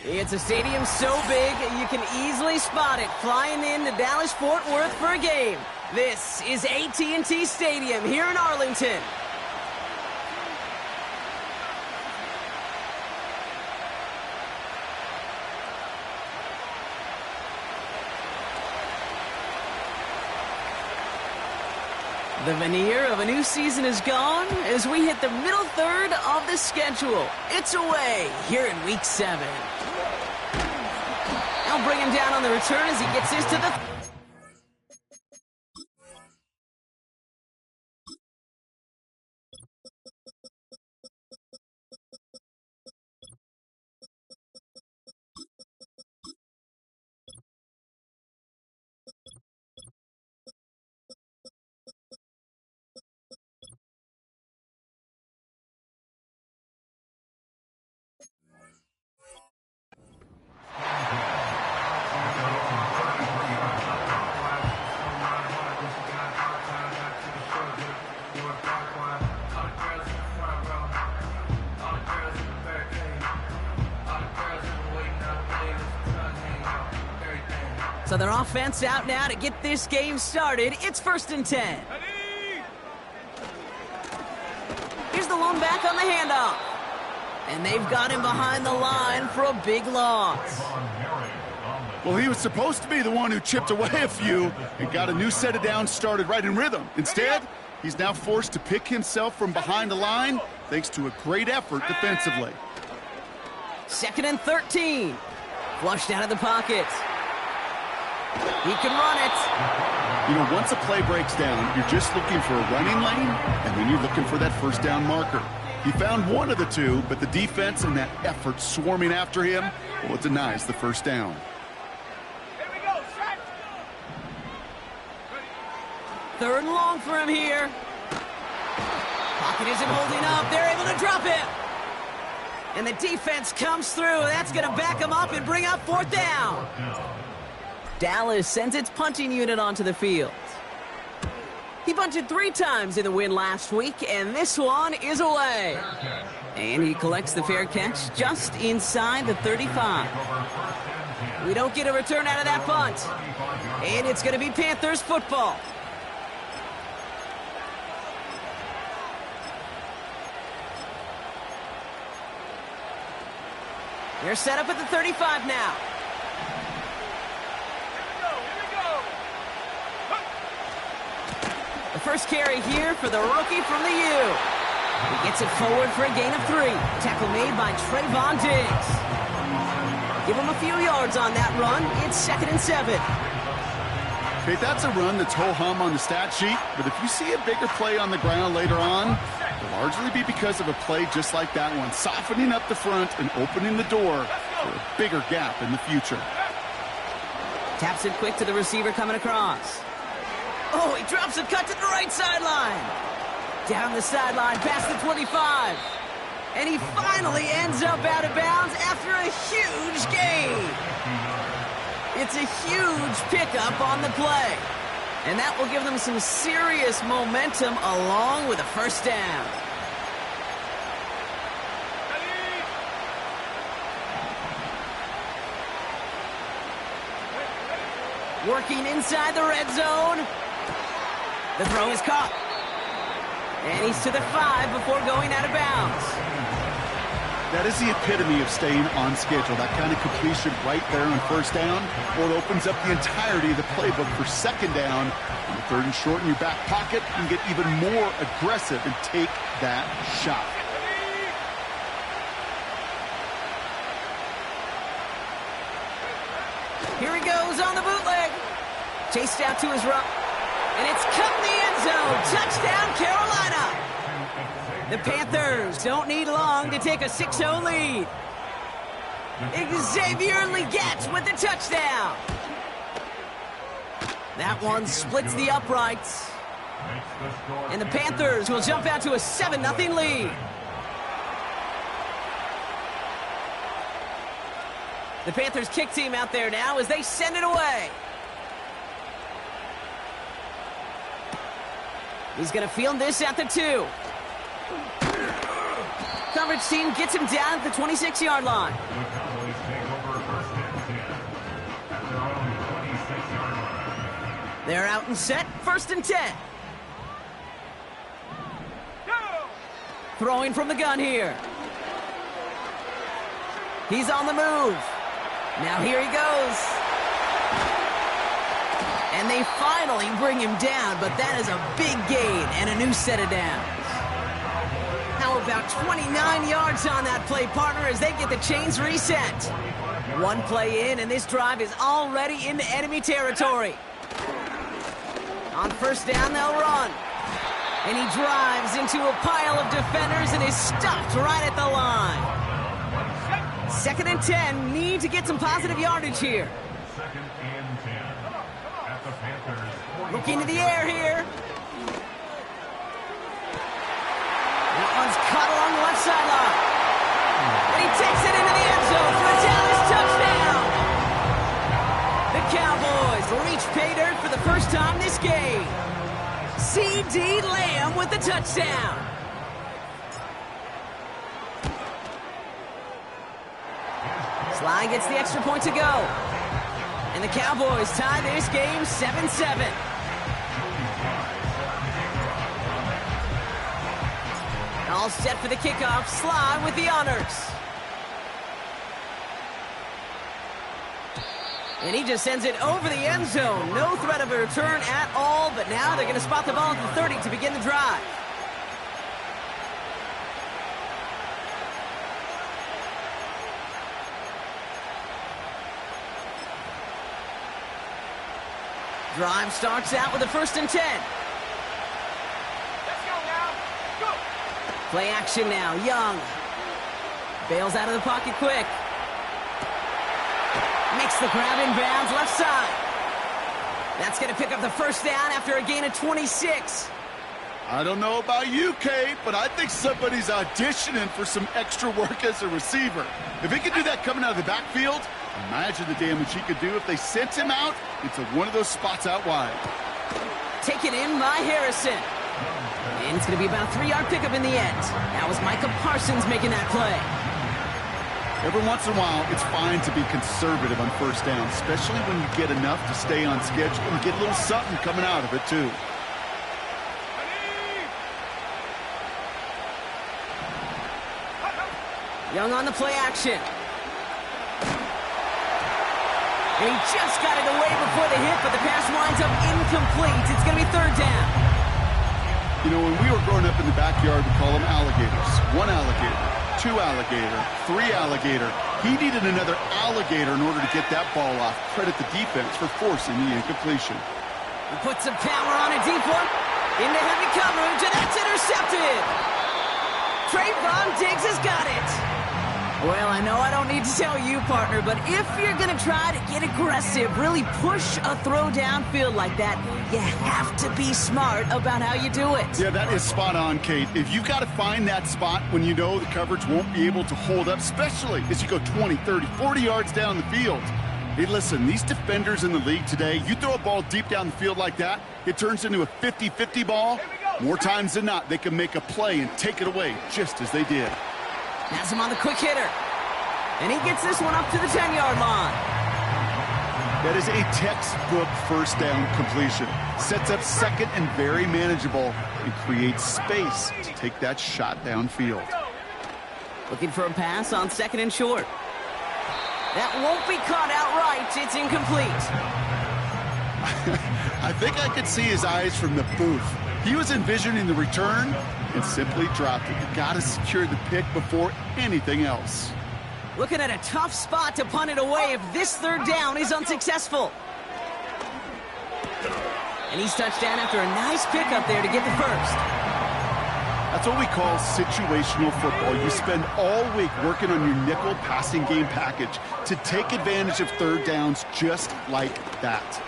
It's a stadium so big you can easily spot it flying into Dallas-Fort Worth for a game. This is AT&T Stadium here in Arlington. The veneer of a new season is gone as we hit the middle third of the schedule. It's away here in Week 7. I'll bring him down on the return as he gets his to the... So their offense out now to get this game started. It's 1st and 10. Here's the lone back on the handoff. And they've got him behind the line for a big loss. Well, he was supposed to be the one who chipped away a few and got a new set of downs started right in rhythm. Instead, he's now forced to pick himself from behind the line thanks to a great effort defensively. 2nd and 13. Flushed out of the pocket. He can run it. You know, once a play breaks down, you're just looking for a running lane, and then you're looking for that first down marker. He found one of the two, but the defense and that effort swarming after him, well, it denies the first down. Here we go, set. 3rd and long for him here. Pocket isn't holding up. They're able to drop him. And the defense comes through. That's going to back him up and bring up 4th down. Dallas sends its punting unit onto the field. He punted 3 times in the win last week, and this one is away. And he collects the fair catch just inside the 35. We don't get a return out of that punt. And it's going to be Panthers football. They're set up at the 35 now. The first carry here for the rookie from the U. He gets it forward for a gain of 3. Tackle made by Trayvon Diggs. Give him a few yards on that run. It's 2nd and 7. Okay, that's a run that's ho-hum on the stat sheet, but if you see a bigger play on the ground later on, it'll largely be because of a play just like that one, softening up the front and opening the door for a bigger gap in the future. Taps it quick to the receiver coming across. Oh, he drops a cut to the right sideline. Down the sideline, past the 25. And he finally ends up out of bounds after a huge gain. It's a huge pickup on the play. And that will give them some serious momentum along with a first down. Working inside the red zone. The throw is caught. And he's to the 5 before going out of bounds. That is the epitome of staying on schedule. That kind of completion right there on first down, or it opens up the entirety of the playbook for 2nd down. On the 3rd and short in your back pocket, you can get even more aggressive and take that shot. Here he goes on the bootleg. Chased out to his right. And it's cut in the end zone. Touchdown, Carolina. The Panthers don't need long to take a 6-0 lead. Xavier Legette with the touchdown. That one splits the uprights. And the Panthers will jump out to a 7-0 lead. The Panthers kick team out there now as they send it away. He's going to field this at the 2. Coverage team gets him down at the 26-yard line. They're out and set, 1st and 10. Throwing from the gun here. He's on the move. Now here he goes. And they finally bring him down, but that is a big gain and a new set of downs. How about 29 yards on that play, partner, as they get the chains reset. One play in, and this drive is already into enemy territory. On 1st down, they'll run. And he drives into a pile of defenders and is stopped right at the line. 2nd and 10, need to get some positive yardage here. 2nd and 10 at the Panthers. Looking to the air here. That one's caught along the left sideline. And he takes it into the end zone for a Dallas touchdown. The Cowboys reach pay dirt for the first time this game. C.D. Lamb with the touchdown. Sly gets the extra point to go. And the Cowboys tie this game 7-7. All set for the kickoff. Sly with the honors. And he just sends it over the end zone. No threat of a return at all, but now they're going to spot the ball at the 30 to begin the drive. Drive starts out with a 1st and 10. Let's go now. Go. Play action now. Young bails out of the pocket quick. Makes the grab in bounds left side. That's going to pick up the 1st down after a gain of 26. I don't know about you, Kate, but I think somebody's auditioning for some extra work as a receiver. If he could do that coming out of the backfield, imagine the damage he could do if they sent him out into one of those spots out wide. Taken in by Harrison. And it's going to be about a 3-yard pickup in the end. That was Micah Parsons making that play. Every once in a while, it's fine to be conservative on 1st down, especially when you get enough to stay on schedule and get a little something coming out of it, too. Young on the play action. And he just got it away before the hit, but the pass winds up incomplete. It's going to be 3rd down. You know, when we were growing up in the backyard, we call them alligators. 1 alligator, 2 alligator, 3 alligator. He needed another alligator in order to get that ball off. Credit the defense for forcing the incompletion. He puts some power on a deep one. Into heavy coverage, and that's intercepted. Trayvon Diggs has got it. Well, I know I don't need to tell you, partner, but if you're going to try to get aggressive, really push a throw downfield like that, you have to be smart about how you do it. Yeah, that is spot on, Kate. If you've got to find that spot when you know the coverage won't be able to hold up, especially as you go 20, 30, 40 yards down the field. Hey, listen, these defenders in the league today, you throw a ball deep down the field like that, it turns into a 50-50 ball. More times than not, they can make a play and take it away just as they did. Has him on the quick hitter. And he gets this one up to the 10-yard line. That is a textbook 1st down completion. Sets up 2nd and very manageable and creates space to take that shot downfield. Looking for a pass on 2nd and short. That won't be caught outright. It's incomplete. I think I could see his eyes from the booth. He was envisioning the return and simply dropped it. You got to secure the pick before anything else. Looking at a tough spot to punt it away if this 3rd down is unsuccessful. And he's touched down after a nice pickup there to get the 1st. That's what we call situational football. You spend all week working on your nickel passing game package to take advantage of 3rd downs just like that.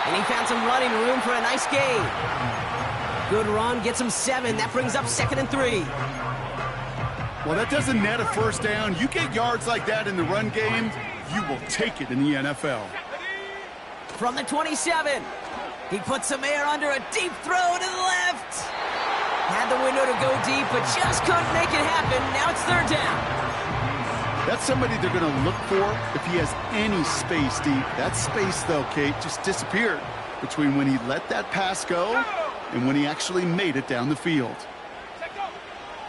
And he found some running room for a nice gain. Good run, gets him 7. That brings up 2nd and 3. Well, that doesn't net a 1st down. You get yards like that in the run game, you will take it in the NFL. From the 27, he puts some air under a deep throw to the left. Had the window to go deep, but just couldn't make it happen. Now it's 3rd down. That's somebody they're going to look for if he has any space deep. That space, though, Kate, just disappeared between when he let that pass go and when he actually made it down the field.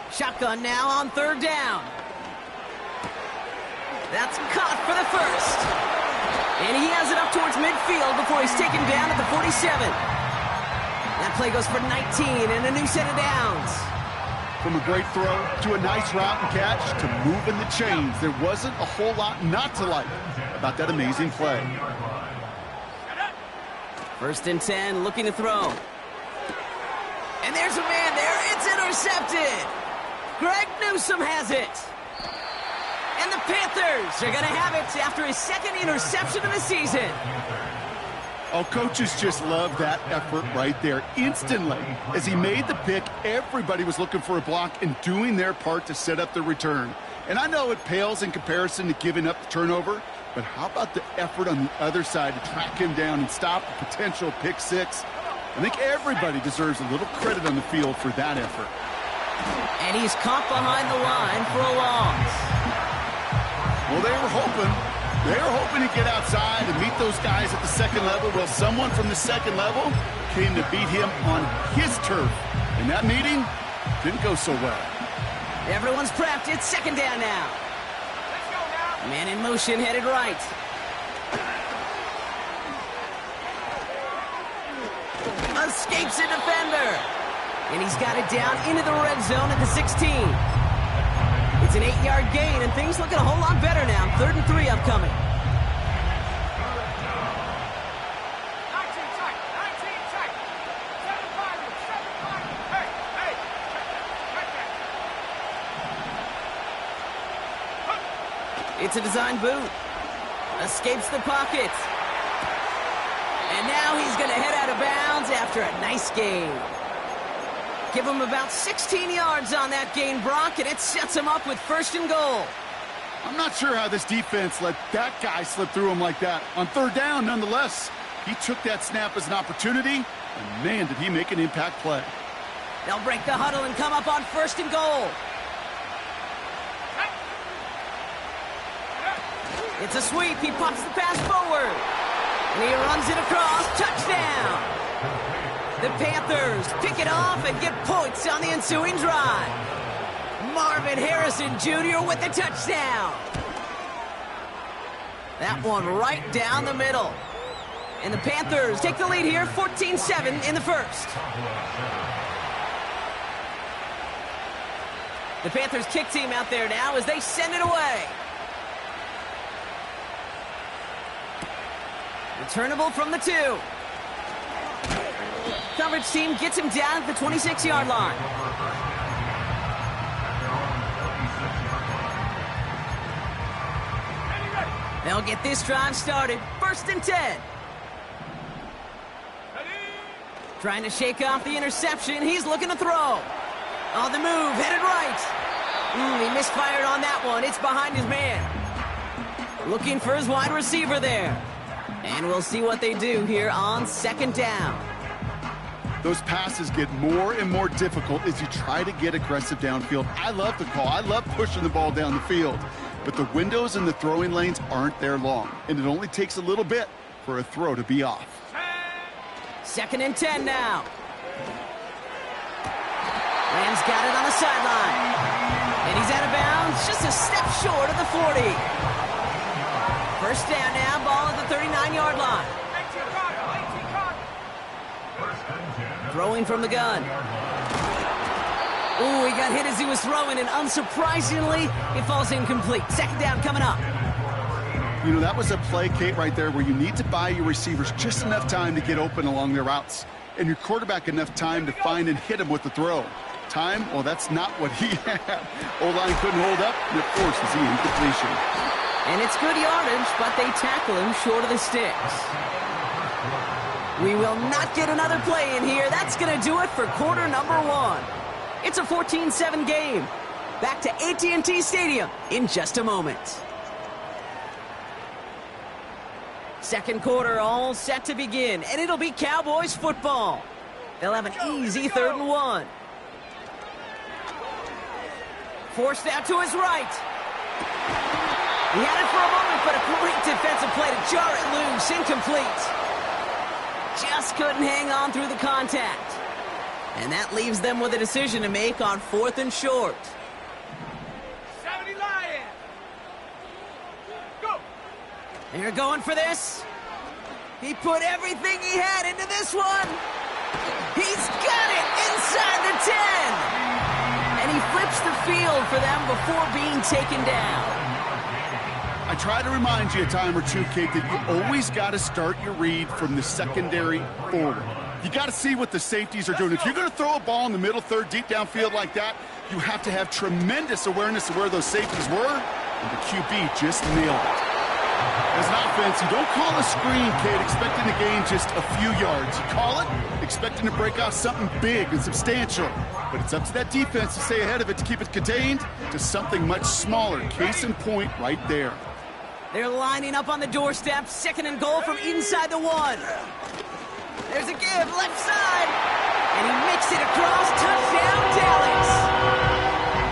Shotgun now on third down. That's caught for the first. And he has it up towards midfield before he's taken down at the 47. That play goes for 19 and a new set of downs. From a great throw to a nice route and catch to moving the chains, there wasn't a whole lot not to like about that amazing play. First and 10, looking to throw. And there's a man there. It's intercepted. Greg Newsome has it. And the Panthers are going to have it after his second interception of the season. Oh, coaches just love that effort right there. Instantly, as he made the pick, everybody was looking for a block and doing their part to set up the return. And I know it pales in comparison to giving up the turnover, but how about the effort on the other side to track him down and stop a potential pick six? I think everybody deserves a little credit on the field for that effort. And he's caught behind the line for a loss. Well, they were hoping to get outside and meet those guys at the second level. Well, someone from the second level came to beat him on his turf. And that meeting didn't go so well. Everyone's prepped. It's second down now. Let's go now. Man in motion, headed right. Escapes a defender. And he's got it down into the red zone at the 16. It's an 8-yard gain, and things looking a whole lot better now. 3rd and 3 upcoming. 19 tight. 19 tight. 7-5. Hey. Right there. It's a design boot. Escapes the pocket. And now he's going to head out of bounds after a nice gain. Give him about 16 yards on that gain, Brock, and it sets him up with 1st and goal. I'm not sure how this defense let that guy slip through him like that. On 3rd down, nonetheless, he took that snap as an opportunity, and man, did he make an impact play. They'll break the huddle and come up on 1st and goal. It's a sweep. He pops the pass forward. And he runs it across. Touchdown. The Panthers pick it off and get points on the ensuing drive. Marvin Harrison Jr. with the touchdown. That one right down the middle. And the Panthers take the lead here, 14-7 in the first. The Panthers kick team out there now as they send it away. Returnable from the 2. Coverage team gets him down at the 26-yard line. They'll get this drive started. 1st and 10. Trying to shake off the interception. He's looking to throw. On the move, headed right. He misfired on that one. It's behind his man. Looking for his wide receiver there. And we'll see what they do here on 2nd down. Those passes get more and more difficult as you try to get aggressive downfield. I love the call. I love pushing the ball down the field. But the windows in the throwing lanes aren't there long. And it only takes a little bit for a throw to be off. 2nd and 10 now. Rams got it on the sideline. And he's out of bounds, just a step short of the 40. 1st down now, ball at the 39-yard line. Throwing from the gun. Ooh, he got hit as he was throwing, and unsurprisingly, it falls incomplete. 2nd down coming up. You know, that was a play, Kate, right there where you need to buy your receivers just enough time to get open along their routes, and your quarterback enough time to find and hit him with the throw. Time, well, that's not what he had. O-line couldn't hold up, and it forces the incompletion. And it's good yardage, but they tackle him short of the sticks. We will not get another play in here. That's going to do it for quarter number 1. It's a 14-7 game. Back to AT&T Stadium in just a moment. 2nd quarter all set to begin, and it'll be Cowboys football. They'll have an easy 3rd and 1. Forced out to his right. He had it for a moment, but a great defensive play to jar it loose. Incomplete. Just couldn't hang on through the contact. And that leaves them with a decision to make on 4th and short. 70 Lions. Go. They're going for this. He put everything he had into this one. He's got it inside the 10. And he flips the field for them before being taken down. I try to remind you a time or two, Kate, that you always got to start your read from the secondary forward. You got to see what the safeties are doing. If you're going to throw a ball in the middle third, deep downfield like that, you have to have tremendous awareness of where those safeties were, and the QB just nailed it. As an offense, you don't call a screen, Kate, expecting to gain just a few yards. You call it expecting to break off something big and substantial. But it's up to that defense to stay ahead of it, to keep it contained to something much smaller. Case in point right there. They're lining up on the doorstep. 2nd and goal from inside the 1. There's a give, left side. And he makes it across. Touchdown, Dallas.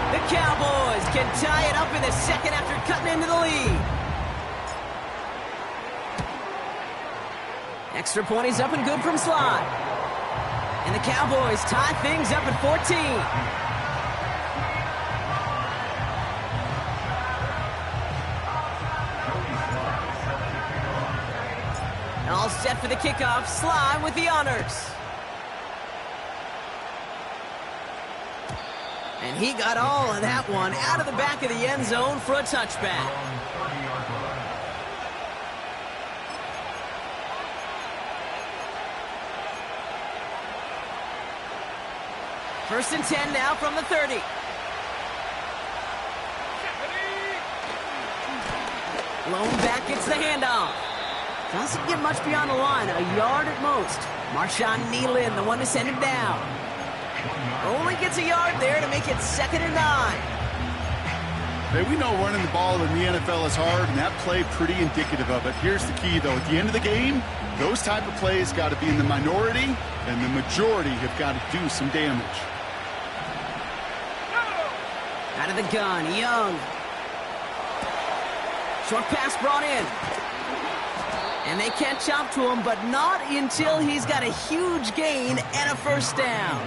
The Cowboys can tie it up in the 2nd after cutting into the lead. Extra point is up and good from slot. And the Cowboys tie things up at 14. All set for the kickoff. Sly with the honors. And he got all of that one out of the back of the end zone for a touchback. First and 10 now from the 30. Lone back gets the handoff. Doesn't get much beyond the line, a yard at most. Marshawn Nealon, the one to send him down. Only gets a yard there to make it 2nd and 9. Hey, we know running the ball in the NFL is hard, and that play pretty indicative of it. Here's the key, though. At the end of the game, those type of plays got to be in the minority, and the majority have got to do some damage. Out of the gun, Young. Short pass brought in. And they catch up to him, but not until he's got a huge gain and a first down.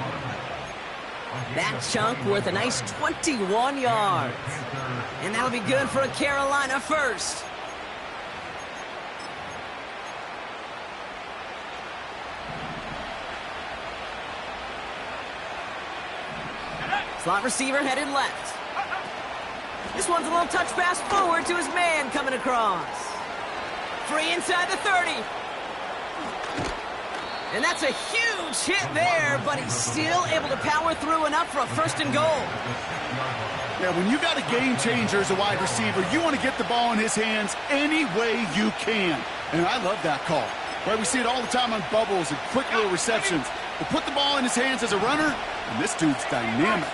That chunk worth a nice 21 yards. And that'll be good for a Carolina first. Slot receiver headed left. This one's a little touch pass forward to his man coming across. Free inside the 30. And that's a huge hit there, but he's still able to power through enough for a 1st and goal. Yeah, when you got a game changer as a wide receiver, you want to get the ball in his hands any way you can. And I love that call. Right, we see it all the time on bubbles and quick little receptions. But put the ball in his hands as a runner, and this dude's dynamic.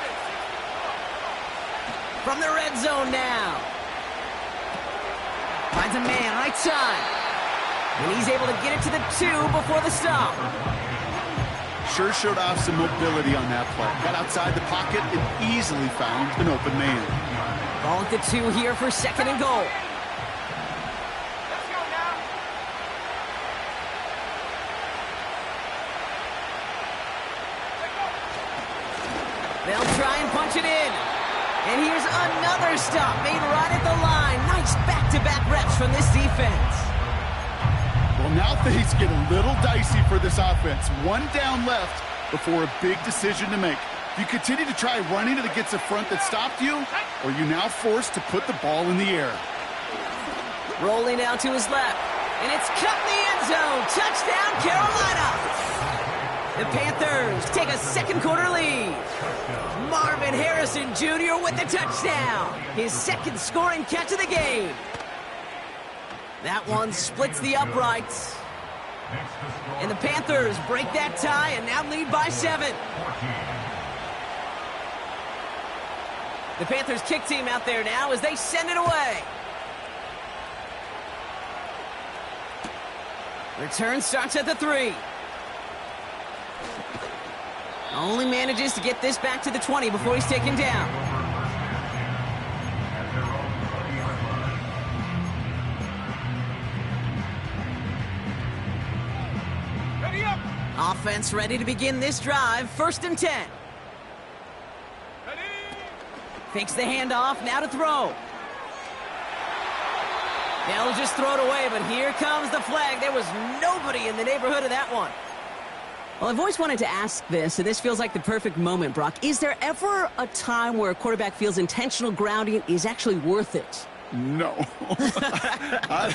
From the red zone now. Finds a man, right side. And he's able to get it to the 2 before the stop. Sure showed off some mobility on that play. Got outside the pocket and easily found an open man. Ball at the 2 here for 2nd and goal. Let's go now. They'll try and punch it in. And here's another stop made right at the line. Nice back-to-back reps from this defense. Well, now things get a little dicey for this offense. One down left before a big decision to make. Do you continue to try running it against a front that stopped you, or are you now forced to put the ball in the air? Rolling out to his left. And it's cut in the end zone. Touchdown, Carolina. The Panthers take a 2nd quarter lead. Marvin Harrison Jr. with the touchdown. His 2nd scoring catch of the game. That one splits the uprights. And the Panthers break that tie and now lead by 7. The Panthers kick team out there now as they send it away. Return starts at the 3. Only manages to get this back to the 20 before he's taken down. Offense ready to begin this drive. 1st and 10. Ready? Fakes the handoff, now to throw. They'll just throw it away, but here comes the flag. There was nobody in the neighborhood of that one. Well, I've always wanted to ask this, and this feels like the perfect moment, Brock. Is there ever a time where a quarterback feels intentional grounding is actually worth it? No. I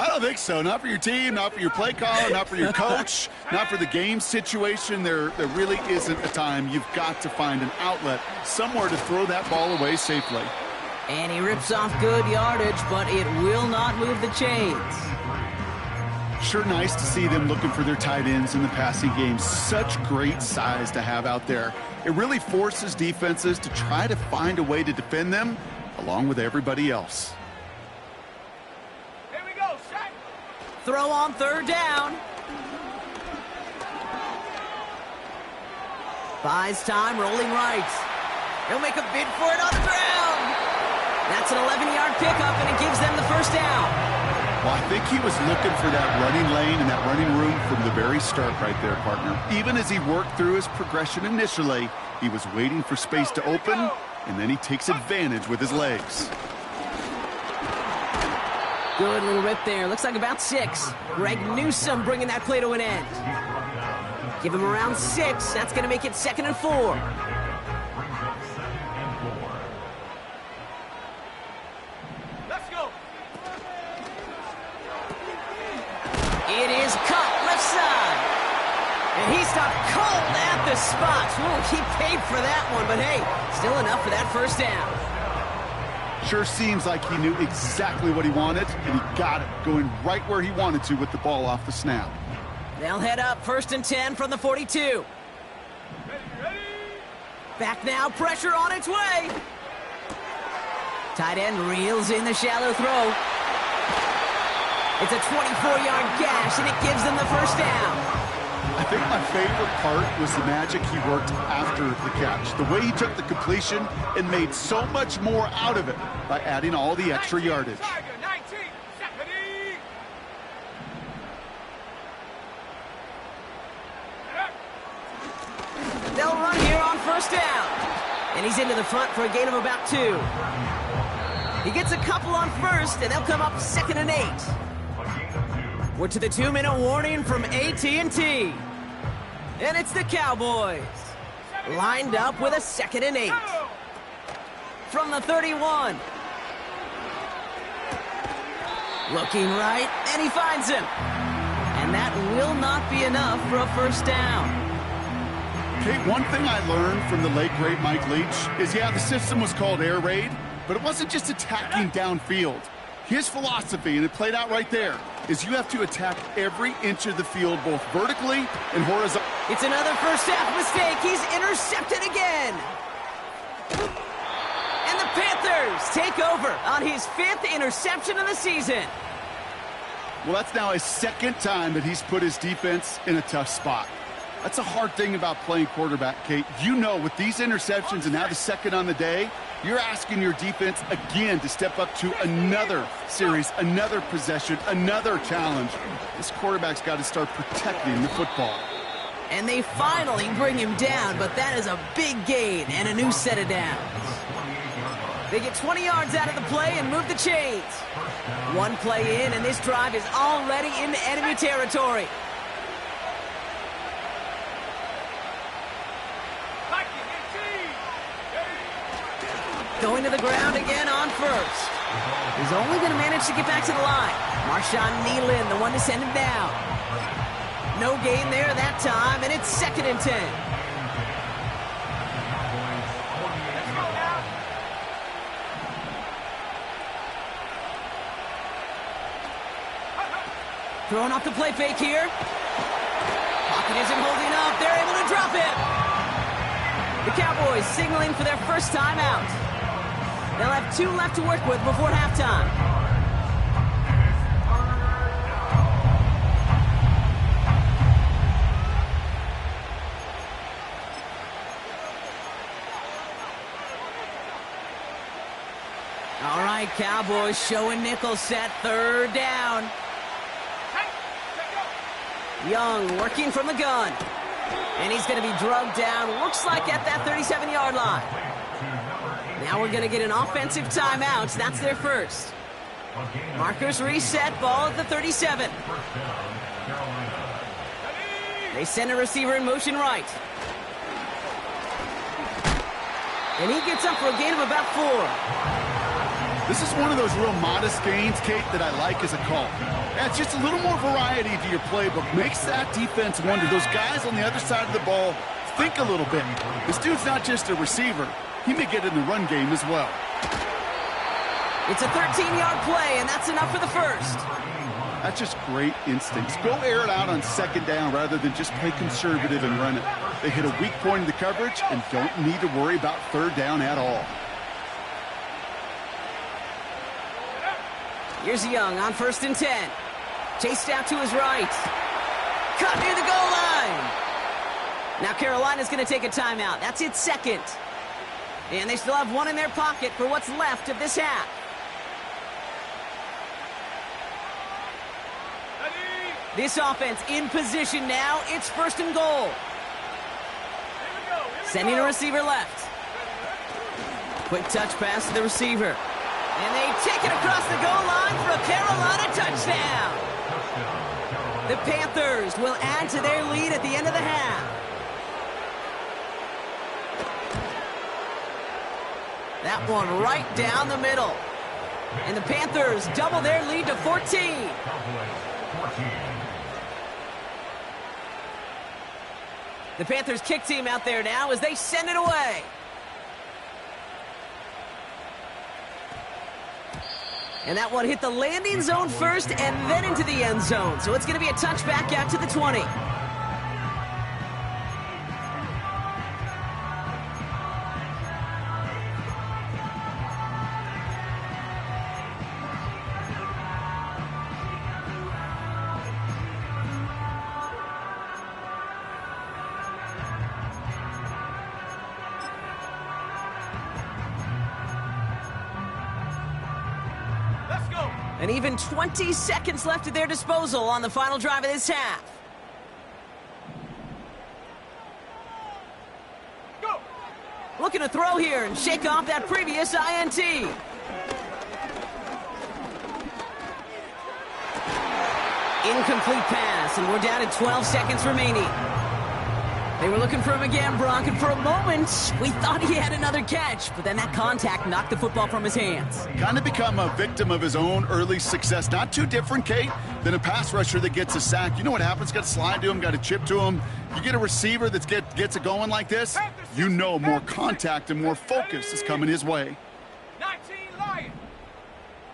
don't think so. Not for your team, not for your play caller, not for your coach, not for the game situation. There really isn't a time. You've got to find an outlet, somewhere to throw that ball away safely. And he rips off good yardage, but it will not move the chains. Sure nice to see them looking for their tight ends in the passing game. Such great size to have out there. It really forces defenses to try to find a way to defend them along with everybody else. Here we go, set. Throw on 3rd down. Buys time, rolling right. He'll make a bid for it on the ground. That's an 11-yard pickup, and it gives them the 1st down. Well, I think he was looking for that running lane and that running room from the very start right there, partner. Even as he worked through his progression initially, he was waiting for space to open, and then he takes advantage with his legs. Good little rip there. Looks like about 6. Greg Newsome bringing that play to an end. Give him around 6. That's going to make it 2nd and 4. Let's go. It is cut left side. And he stopped cold at the spot. Ooh, he paid for that one, but hey, still enough for that 1st down. Sure seems like he knew exactly what he wanted, and he got it, going right where he wanted to with the ball off the snap. They'll head up 1st and 10 from the 42. Ready? Back now, pressure on its way. Tight end reels in the shallow throw. It's a 24-yard gash, and it gives them the 1st down. I think my favorite part was the magic he worked after the catch. The way he took the completion and made so much more out of it by adding all the extra yardage. Tiger, 19. Stephanie. They'll run here on 1st down. And he's into the front for a gain of about 2. He gets a couple on 1st, and they'll come up 2nd and 8. We're to the 2-minute warning from AT&T. And it's the Cowboys. Lined up with a 2nd and 8. From the 31. Looking right, and he finds him. And that will not be enough for a 1st down. Okay, one thing I learned from the late, great Mike Leach is, yeah, the system was called air raid, but it wasn't just attacking downfield. His philosophy, and it played out right there, is you have to attack every inch of the field, both vertically and horizontally. It's another 1st half mistake. He's intercepted again. And the Panthers take over on his 5th interception of the season. Well, that's now his 2nd time that he's put his defense in a tough spot. That's a hard thing about playing quarterback, Kate. You know, with these interceptions and now the 2nd on the day, you're asking your defense again to step up to another series, another possession, another challenge. This quarterback's got to start protecting the football. And they finally bring him down, but that is a big gain and a new set of downs. They get 20 yards out of the play and move the chains. One play in, and this drive is already into enemy territory. Going to the ground again on 1st. He's only going to manage to get back to the line. Marshawn Nealon, the one to send him down. No gain there that time, and it's 2nd and 10. Throwing off the play fake here. Pocket isn't holding up. They're able to drop it. The Cowboys signaling for their 1st time out. They'll have 2 left to work with before halftime. All right, Cowboys showing nickel set, 3rd down. Young working from the gun. And he's going to be drugged down, looks like at that 37-yard line. Now we're going to get an offensive timeout. That's their first. Markers reset, ball at the 37. They send a receiver in motion right. And he gets up for a gain of about 4. This is one of those real modest gains, Kate, that I like as a call. Adds just a little more variety to your playbook. Makes that defense wonder. Those guys on the other side of the ball think a little bit. This dude's not just a receiver. He may get in the run game as well. It's a 13-yard play, and that's enough for the first. That's just great instincts. Go air it out on second down rather than just play conservative and run it. They hit a weak point in the coverage and don't need to worry about third down at all. Here's Young on 1st and 10. Chased out to his right. Caught near the goal line. Now Carolina's going to take a timeout. That's its second. And they still have one in their pocket for what's left of this half. This offense in position now. It's 1st and goal. Sending a receiver left. Quick touch pass to the receiver. And they take it across the goal line for a Carolina touchdown. The Panthers will add to their lead at the end of the half. That one right down the middle. And the Panthers double their lead to 14. The Panthers kick team out there now as they send it away. And that one hit the landing zone first and then into the end zone. So it's going to be a touchback out to the 20. And even 20 seconds left at their disposal on the final drive of this half. Go. Looking to throw here and shake off that previous INT. Incomplete pass, and we're down to 12 seconds remaining. They were looking for him again, Brock, and for a moment, we thought he had another catch, but then that contact knocked the football from his hands. Kind of become a victim of his own early success. Not too different, Kate, than a pass rusher that gets a sack. You know what happens? Got to slide to him, got to chip to him. You get a receiver that gets it going like this, you know more contact and more focus is coming his way. 19 Lions.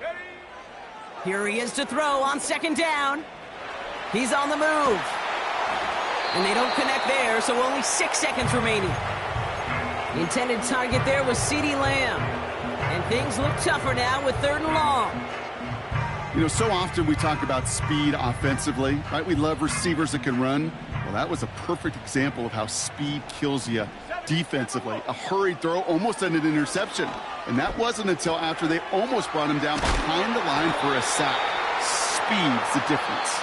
Ready? Here he is to throw on 2nd down. He's on the move. And they don't connect there, so only 6 seconds remaining. The intended target there was CeeDee Lamb. And things look tougher now with 3rd and long. You know, so often we talk about speed offensively, right? We love receivers that can run. Well, that was a perfect example of how speed kills you defensively. A hurried throw, almost an interception. And that wasn't until after they almost brought him down behind the line for a sack. Speed's the difference.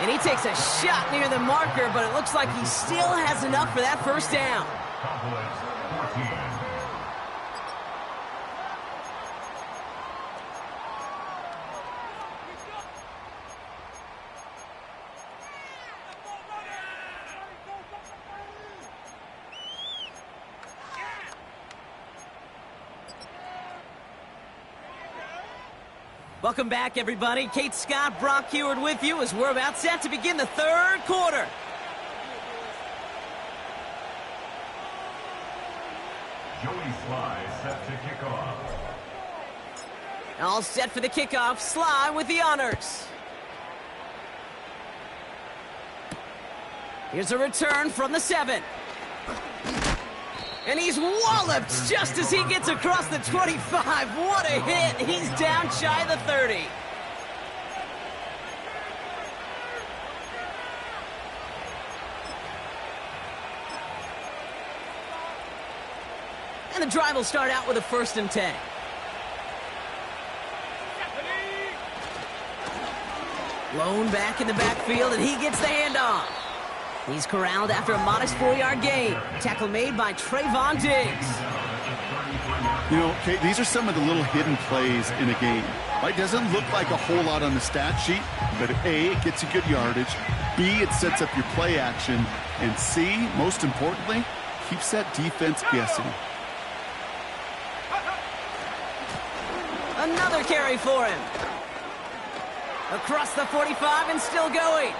And he takes a shot near the marker, but it looks like he still has enough for that 1st down. Welcome back, everybody. Kate Scott, Brock Heward with you as we're about set to begin the 3rd quarter. Joey Sly set to kick off. All set for the kickoff. Sly with the honors. Here's a return from the 7. And he's walloped just as he gets across the 25. What a hit. He's down shy of the 30. And the drive will start out with a 1st and 10. Blown back in the backfield, and he gets the handoff. He's corralled after a modest 4-yard gain. Tackle made by Trayvon Diggs. You know, Kate, these are some of the little hidden plays in a game. Right? Doesn't look like a whole lot on the stat sheet, but A, it gets you good yardage. B, it sets up your play action. And C, most importantly, keeps that defense guessing. Another carry for him. Across the 45 and still going.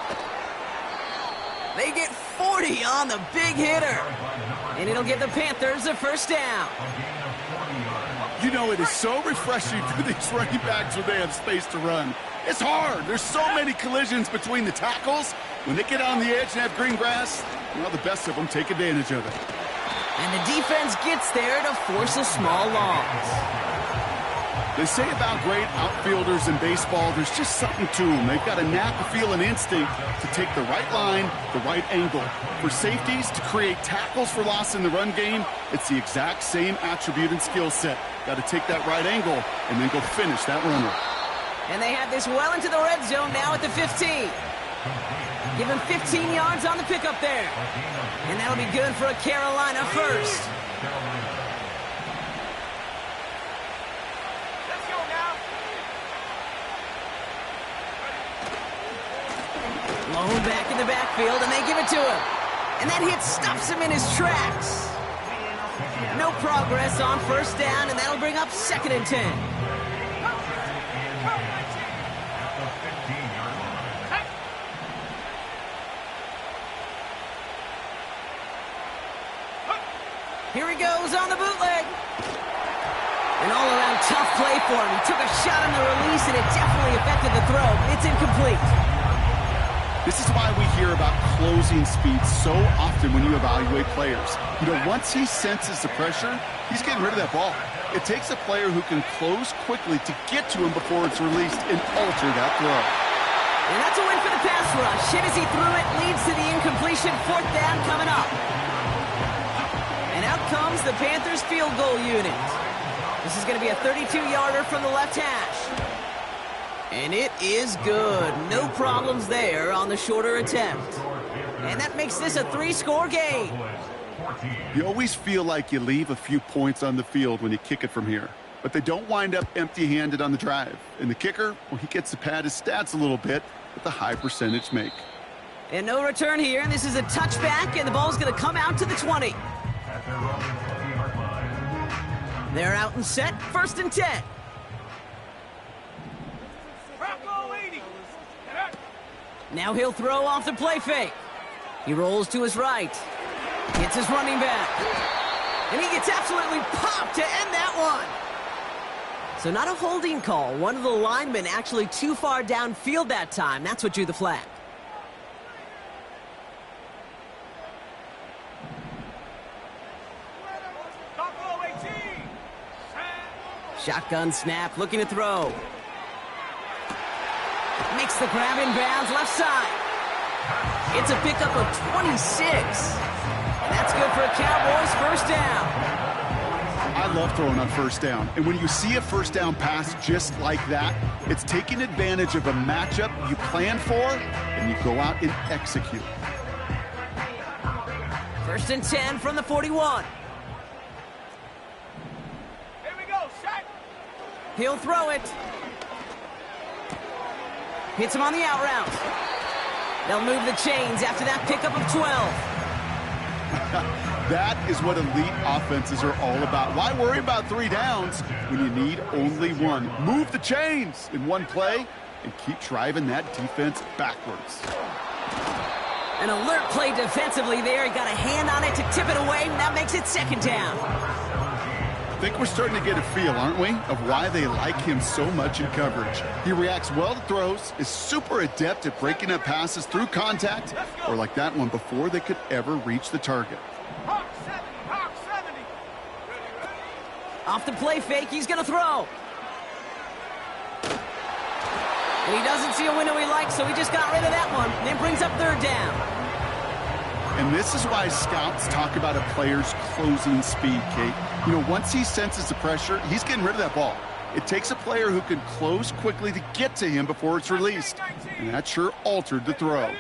They get 40 on the big hitter. And it'll give the Panthers a first down. You know, it is so refreshing for these running backs when they have space to run. It's hard. There's so many collisions between the tackles. When they get on the edge and have green grass, well, the best of them take advantage of it. And the defense gets there to force a small loss. They say about great outfielders in baseball, there's just something to them. They've got a knack, a feel, an instinct to take the right line, the right angle. For safeties to create tackles for loss in the run game, it's the exact same attribute and skill set. Got to take that right angle and then go finish that runner. And they have this well into the red zone now at the 15. Give him 15 yards on the pickup there. And that'll be good for a Carolina first. Let's go now. Blown back in the backfield, and they give it to him. And that hit stops him in his tracks. No progress on first down, and that'll bring up 2nd and 10. Here he goes on the bootleg. An all-around tough play for him. He took a shot on the release, and it definitely affected the throw. It's incomplete. This is why we hear about closing speed so often when you evaluate players. You know, once he senses the pressure, he's getting rid of that ball. It takes a player who can close quickly to get to him before it's released and alter that throw. And that's a win for the pass rush. Hit as he threw it, leads to the incompletion. 4th down coming up. And out comes the Panthers field goal unit. This is going to be a 32-yarder from the left hash. And it is good. No problems there on the shorter attempt. And that makes this a 3-score game. You always feel like you leave a few points on the field when you kick it from here. But they don't wind up empty-handed on the drive. And the kicker, well, he gets to pad his stats a little bit with the high percentage make. And no return here. This is a touchback, and the ball's going to come out to the 20. They're out and set. 1st and 10. Now he'll throw off the play fake. He rolls to his right. Hits his running back. And he gets absolutely popped to end that one. So not a holding call. One of the linemen actually too far downfield that time. That's what drew the flag. Shotgun snap, looking to throw. Makes the grab in bounds, left side. It's a pickup of 26. And that's good for a Cowboys first down. I love throwing on first down. And when you see a first down pass just like that, it's taking advantage of a matchup you plan for, and you go out and execute. 1st and 10 from the 41. Here we go, shot. He'll throw it. Hits him on the out route. They'll move the chains after that pickup of 12. That is what elite offenses are all about. Why worry about 3 downs when you need only one? Move the chains in one play and keep driving that defense backwards. An alert play defensively there. He got a hand on it to tip it away, and that makes it 2nd down. I think we're starting to get a feel, aren't we, of why they like him so much in coverage. He reacts well to throws, is super adept at breaking up passes through contact, or like that one before they could ever reach the target. Hawk 70, Hawk 70. Off the play fake, he's going to throw. And he doesn't see a window he likes, so he just got rid of that one. And it brings up 3rd down. And this is why scouts talk about a player's closing speed, Kate. You know, once he senses the pressure, he's getting rid of that ball. It takes a player who can close quickly to get to him before it's released. And that sure altered the throw.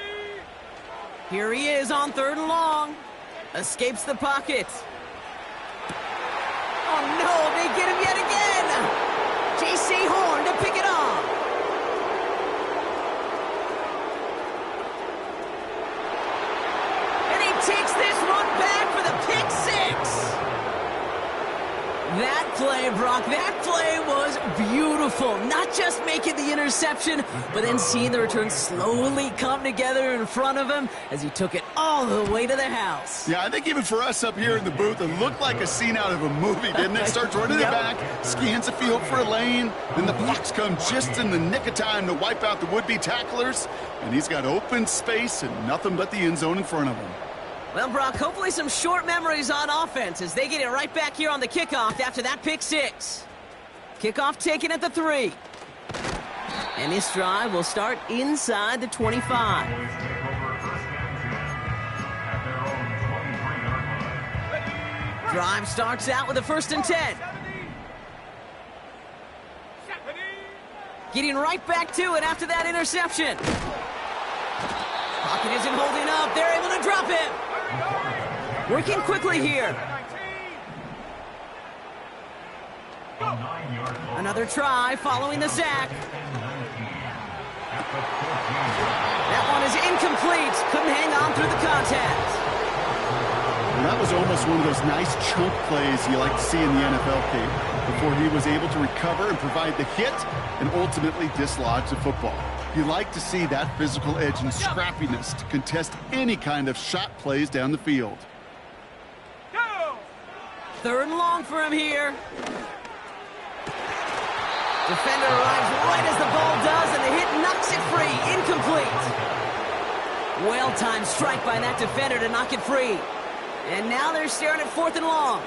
Here he is on 3rd and long. Escapes the pocket. Oh no, they get him yet again. J.C. Horn to pick it off. And he takes this one back for the pick 6. That play, Brock, that play was beautiful. Not just making the interception, but then seeing the return slowly come together in front of him as he took it all the way to the house. Yeah, I think even for us up here in the booth, it looked like a scene out of a movie, didn't it? Starts running the back, scans the field for a lane, then the blocks come just in the nick of time to wipe out the would-be tacklers, and he's got open space and nothing but the end zone in front of him. Well, Brock, hopefully some short memories on offense as they get it right back here on the kickoff after that pick 6. Kickoff taken at the 3. And this drive will start inside the 25. Drive starts out with a 1st and 10. Getting right back to it after that interception. Pocket isn't holding up. They're able to drop it. Working quickly here. Another try following the sack. That one is incomplete. Couldn't hang on through the contact. And that was almost one of those nice chunk plays you like to see in the NFL, Kate, before he was able to recover and provide the hit and ultimately dislodge the football. You like to see that physical edge and scrappiness to contest any kind of shot plays down the field. 3rd and long for him here. Defender arrives right as the ball does, and the hit knocks it free. Incomplete. Well-timed strike by that defender to knock it free. And now they're staring at 4th and long.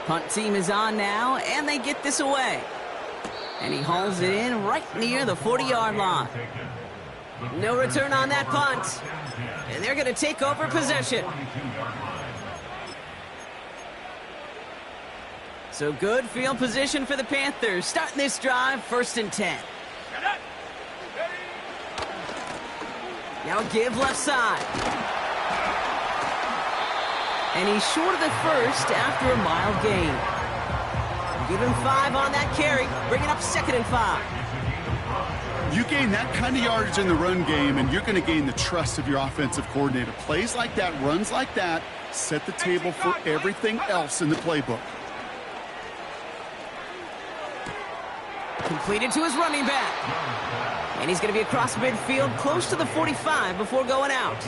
Punt team is on now, and they get this away. And he hauls it in right near the 40-yard line. No return on that punt. And they're going to take over possession. So good field position for the Panthers. Starting this drive, 1st and 10. Now give left side. And he's short of the 1st after a mild gain. Give him 5 on that carry, bringing up 2nd and 5. You gain that kind of yardage in the run game, and you're going to gain the trust of your offensive coordinator. Plays like that, runs like that, set the table for everything else in the playbook. Completed to his running back. And he's going to be across midfield, close to the 45 before going out.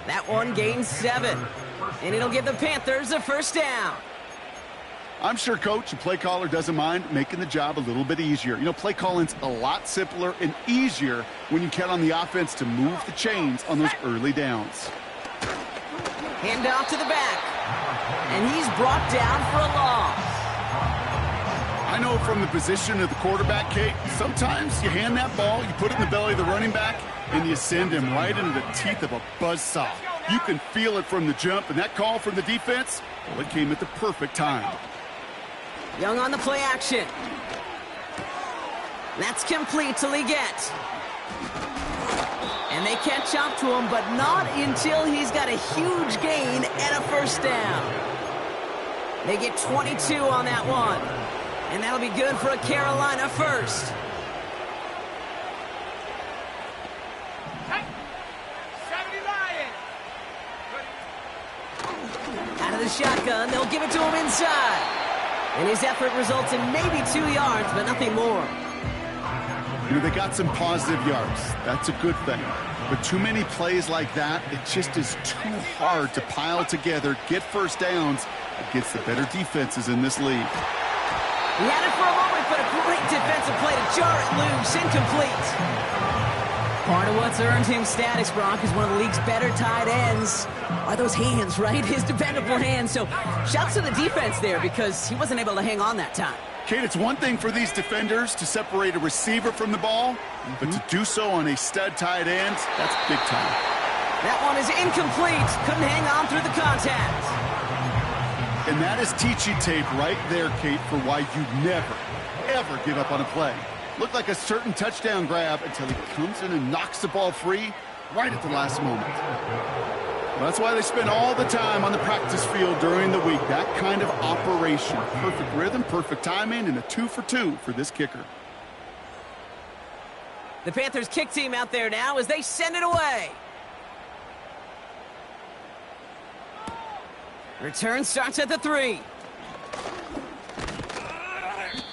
That one gains 7. And it'll give the Panthers a 1st down. I'm sure coach and play caller doesn't mind making the job a little bit easier. You know, play calling's a lot simpler and easier when you count on the offense to move the chains on those early downs. Hand off to the back. And he's brought down for a loss. I know from the position of the quarterback, Kate, sometimes you hand that ball, you put it in the belly of the running back, and you send him right into the teeth of a buzzsaw. You can feel it from the jump, and that call from the defense, well, it came at the perfect time. Young on the play action. That's complete to Leggett. And they catch up to him, but not until he's got a huge gain and a 1st down. They get 22 on that one. And that'll be good for a Carolina 1st. Out of the shotgun, they'll give it to him inside. And his effort results in maybe 2 yards, but nothing more. You know, they got some positive yards. That's a good thing. But too many plays like that, it just is too hard to pile together, get 1st downs against the better defenses in this league. He had it for a moment, but a great defensive play to jar it loose. Incomplete. Part of what's earned him status, Brock, is one of the league's better tight ends. Are those hands, right? His dependable hands. So shouts to the defense there because he wasn't able to hang on that time. Kate, it's one thing for these defenders to separate a receiver from the ball, but to do so on a stud tight end, that's big time. That one is incomplete. Couldn't hang on through the contact. And And that is teaching tape right there, Kate, for why you never, ever give up on a play. Looked like a certain touchdown grab until he comes in and knocks the ball free right at the last moment. Well, that's why they spend all the time on the practice field during the week. That kind of operation. Perfect rhythm, perfect timing, and a 2 for 2 for this kicker. The Panthers kick team out there now as they send it away. Return starts at the 3.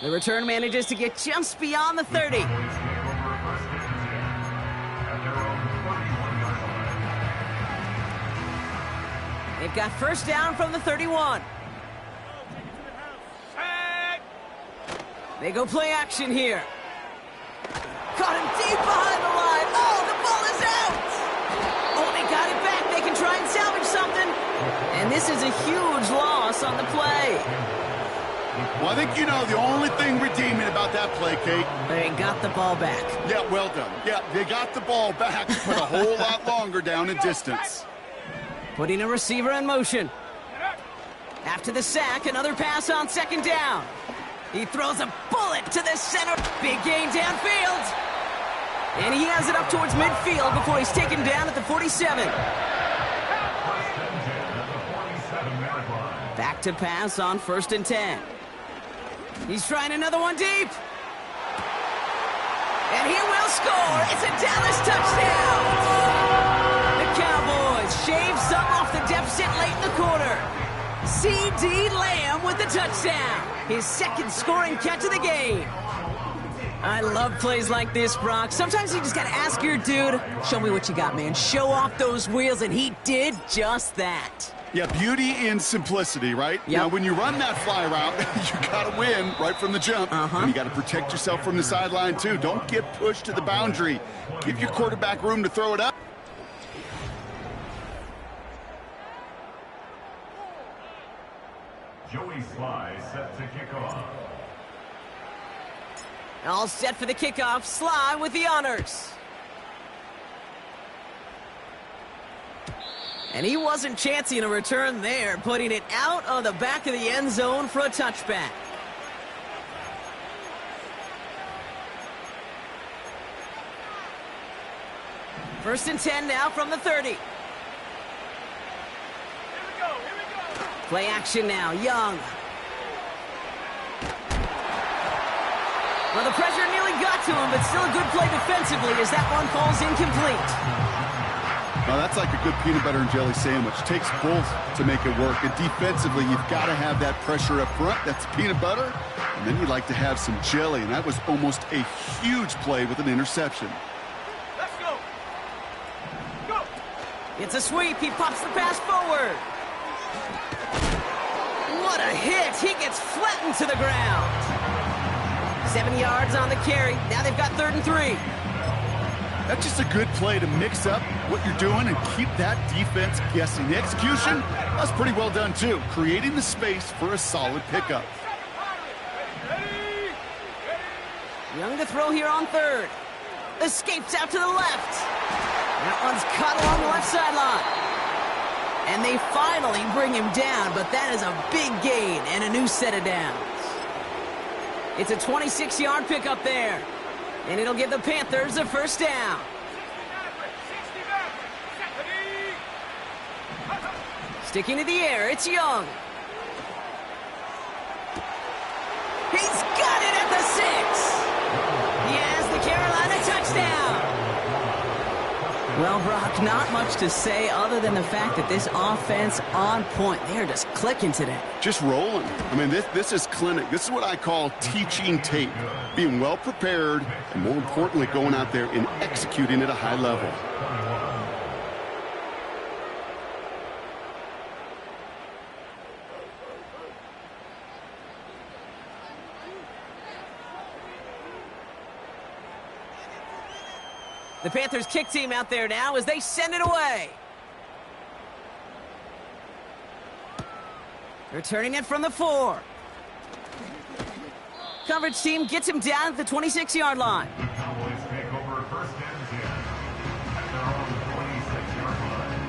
The return manages to get just beyond the 30. They've got first down from the 31. They go play action here. Caught him deep behind the line. Oh, the ball is out! Oh, they got it back. They can try and salvage something. And this is a huge loss on the play. Well, I think you know the only thing redeeming about that play, Kate. They got the ball back. Yeah, well done. Yeah, they got the ball back, but a whole lot longer down in distance. Putting a receiver in motion. After the sack, another pass on second down. He throws a bullet to the center. Big gain downfield. And he has it up towards midfield before he's taken down at the 47. Back to pass on 1st and 10. He's trying another one deep. And he will score. It's a Dallas touchdown. The Cowboys shave some off the deficit late in the quarter. C.D. Lamb with the touchdown. His second scoring catch of the game. I love plays like this, Brock. Sometimes you just got to ask your dude, show me what you got, man. Show off those wheels, and he did just that. Yeah, beauty in simplicity, right? Yep. Now, when you run that fly route, you got to win right from the jump. And you got to protect yourself from the sideline, too. Don't get pushed to the boundary. Give your quarterback room to throw it up. Joey Sly set to kick off. All set for the kickoff. Sly with the honors. And he wasn't chancing a return there, putting it out on the back of the end zone for a touchback. First and 10 now from the 30. Here we go. Play action now. Young. Well, the pressure nearly got to him, but still a good play defensively as that one falls incomplete. Now, that's like a good peanut butter and jelly sandwich. Takes both to make it work. And defensively, you've got to have that pressure up front. That's peanut butter. And then you'd like to have some jelly. And that was almost a huge play with an interception. Let's go. Go. It's a sweep. He pops the pass forward. What a hit. He gets flattened to the ground. 7 yards on the carry. Now they've got 3rd and 3. That's just a good play to mix up what you're doing and keep that defense guessing. The execution, that's pretty well done, too. Creating the space for a solid pickup. Ready. Young to throw here on 3rd. Escapes out to the left. That one's caught along the left sideline. And they finally bring him down, but that is a big gain and a new set of downs. It's a 26-yard pickup there. And it'll give the Panthers a first down. 69. Sticking to the air, it's Young. He's got it at the 6. He has the Carolina touchdown. Well, Brock, not much to say other than the fact that this offense on point. They're just clicking today. Just rolling. I mean, this is clinic. This is what I call teaching tape. Being well prepared, and more importantly, going out there and executing at a high level. The Panthers kick team out there now as they send it away. Returning it from the 4. Coverage team gets him down at the 26-yard line. Cowboys take over 1st and 10 at their own 26-yard line.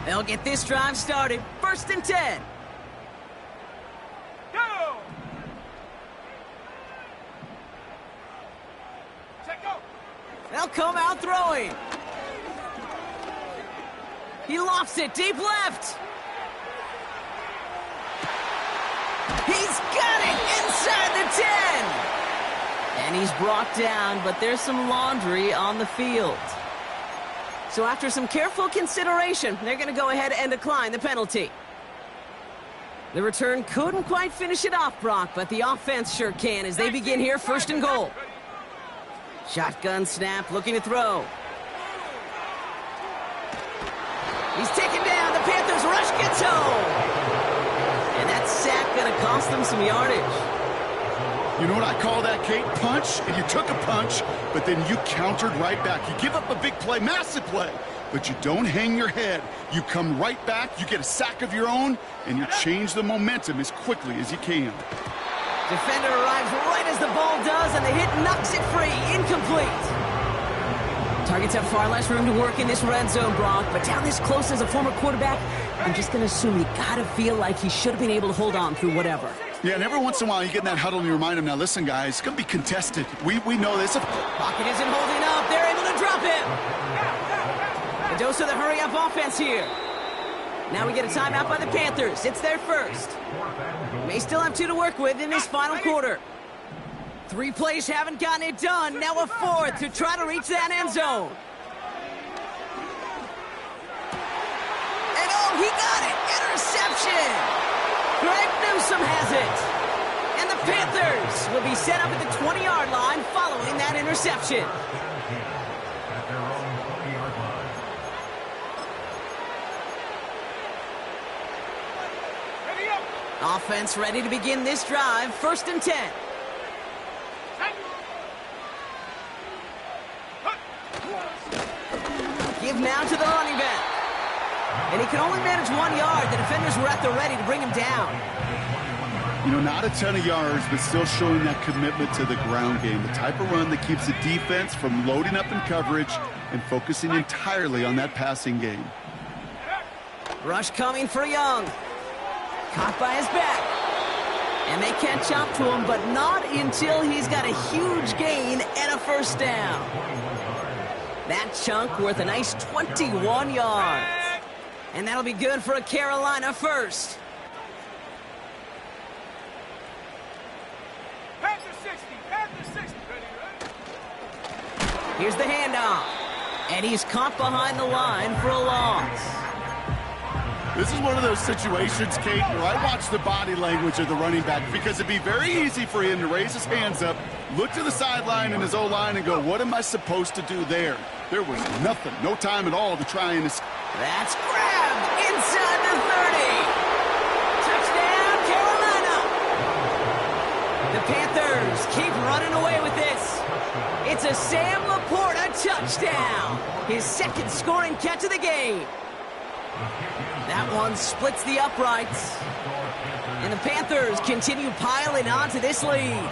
They'll get this drive started. 1st and 10. They'll come out throwing. He lofts it deep left. He's got it inside the 10. And he's brought down, but there's some laundry on the field. So after some careful consideration, they're going to go ahead and decline the penalty. The return couldn't quite finish it off, Brock, but the offense sure can as they begin here, 1st and goal. Shotgun snap, looking to throw. He's taken down. The Panthers rush gets home. And that sack going to cost them some yardage. You know what I call that, Kate? Punch, and you took a punch, but then you countered right back. You give up a big play, massive play, but you don't hang your head. You come right back, you get a sack of your own, and you change the momentum as quickly as you can. Defender arrives right as the ball does, and the hit knocks it free. Incomplete. Targets have far less room to work in this red zone, Brock, but down this close as a former quarterback, I'm just going to assume you got to feel like he should have been able to hold on through whatever. Yeah, and every once in a while you get in that huddle and you remind him, now listen, guys, it's going to be contested. We know this. Pocket isn't holding up. They're able to drop him. A dose of the hurry-up offense here. Now we get a timeout by the Panthers. It's their first. May still have 2 to work with in this final quarter. 3 plays haven't gotten it done. Now a 4th to try to reach that end zone. And oh, he got it. Interception. Greg Newsome has it. And the Panthers will be set up at the 20-yard line following that interception. At their own 20-yard line. Ready up. Offense ready to begin this drive. 1st and 10. Give now to the running back. And he can only manage 1 yard. The defenders were at the ready to bring him down. You know, not a ton of yards, but still showing that commitment to the ground game. The type of run that keeps the defense from loading up in coverage and focusing entirely on that passing game. Rush coming for Young. Caught by his back. And they can't chop to him, but not until he's got a huge gain and a 1st down. That chunk worth a nice 21 yards. And that'll be good for a Carolina 1st. Panthers 60. Panthers 60. Ready? Here's the handoff. And he's caught behind the line for a loss. This is one of those situations, Kate, where I watch the body language of the running back because it'd be very easy for him to raise his hands up, look to the sideline in his O-line and go, what am I supposed to do there? There was nothing, no time at all to try and... That's grabbed inside the 30. Touchdown, Carolina. The Panthers keep running away with this. It's a Sam Laporta touchdown. His 2nd scoring catch of the game. That one splits the uprights. And the Panthers continue piling onto this lead.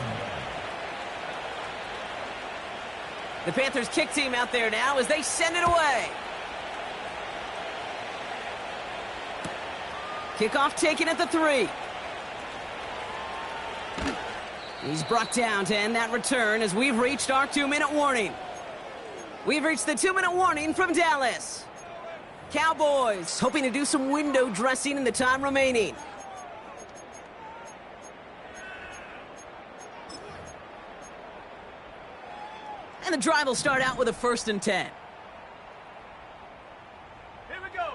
The Panthers kick team out there now as they send it away. Kickoff taken at the 3. He's brought down to end that return as we've reached our 2-minute warning. We've reached the 2-minute warning from Dallas. Cowboys hoping to do some window dressing in the time remaining. And the drive will start out with a 1st and 10. Here we go.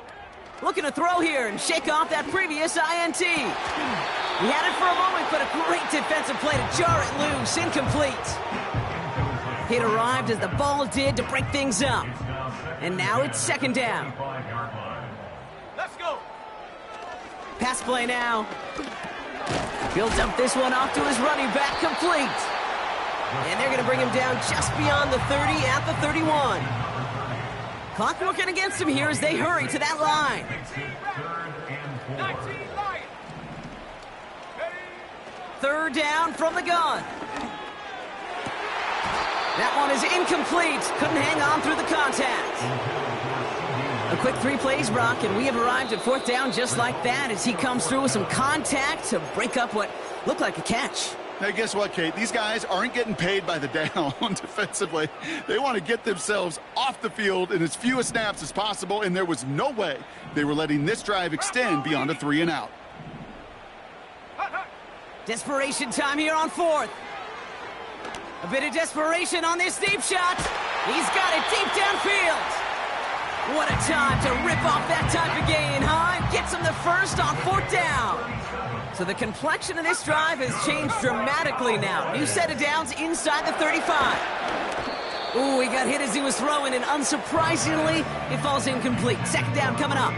Looking to throw here and shake off that previous INT. He had it for a moment, but a great defensive play to jar it loose. Incomplete. It arrived as the ball did to break things up. And now it's 2nd down. Let's go. Pass play now. Builds up this one off to his running back, complete. And they're going to bring him down just beyond the 30 at the 31. Clock working against him here as they hurry to that line. 19 Lions. Ready? 3rd down from the gun. That one is incomplete. Couldn't hang on through the contact. A quick 3 plays, Brock, and we have arrived at 4th down just like that as he comes through with some contact to break up what looked like a catch. Now, guess what, Kate? These guys aren't getting paid by the down defensively. They want to get themselves off the field in as few snaps as possible, and there was no way they were letting this drive extend beyond a 3-and-out. Desperation time here on 4th. A bit of desperation on this deep shot. He's got it deep downfield. What a time to rip off that type of gain, huh? Gets him the first on 4th down. So the complexion of this drive has changed dramatically now. New set of downs inside the 35. Ooh, he got hit as he was throwing, and unsurprisingly, it falls incomplete. 2nd down coming up.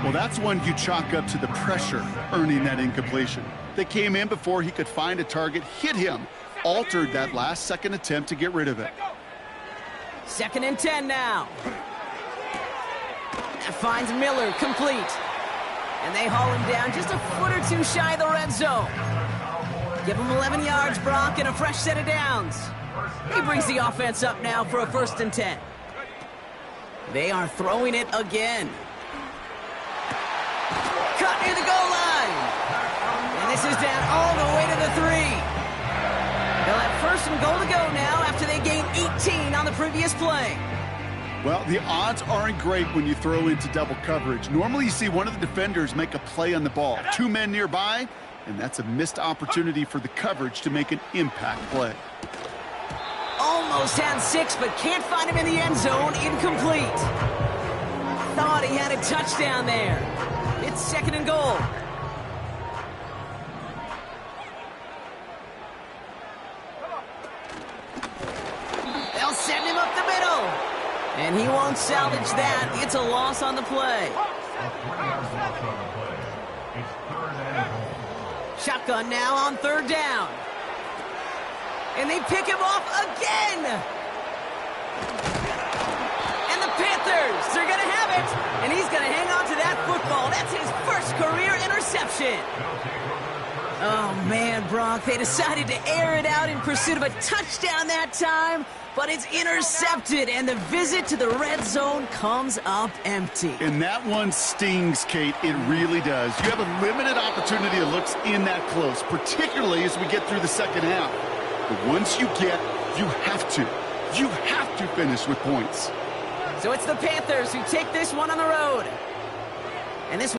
Well, that's one you chalk up to the pressure earning that incompletion. They came in before he could find a target, hit him, altered that last-second attempt to get rid of it. 2nd and 10 now. That finds Miller, complete. And they haul him down just a foot or two shy of the red zone. Give him 11 yards, Brock, and a fresh set of downs. He brings the offense up now for a 1st and 10. They are throwing it again. Cut near the goal line. And this is down all the way to the 3. They'll have 1st and goal to go now after they gain 18 on the previous play. Well, the odds aren't great when you throw into double coverage. Normally you see one of the defenders make a play on the ball. 2 men nearby, and that's a missed opportunity for the coverage to make an impact play. Almost had 6, but can't find him in the end zone. Incomplete. Thought he had a touchdown there. It's 2nd and goal. They'll send him up the middle. And he won't salvage that. It's a loss on the play. Shotgun now on 3rd down. And they pick him off again. And the Panthers, they're going to have it. And he's going to hang on to that football. That's his first career interception. Oh, man, Brock, they decided to air it out in pursuit of a touchdown that time, but it's intercepted, and the visit to the red zone comes up empty. And that one stings, Kate. It really does. You have a limited opportunity that looks in that close, particularly as we get through the 2nd half. But once you have to finish with points. So it's the Panthers who take this one on the road. And this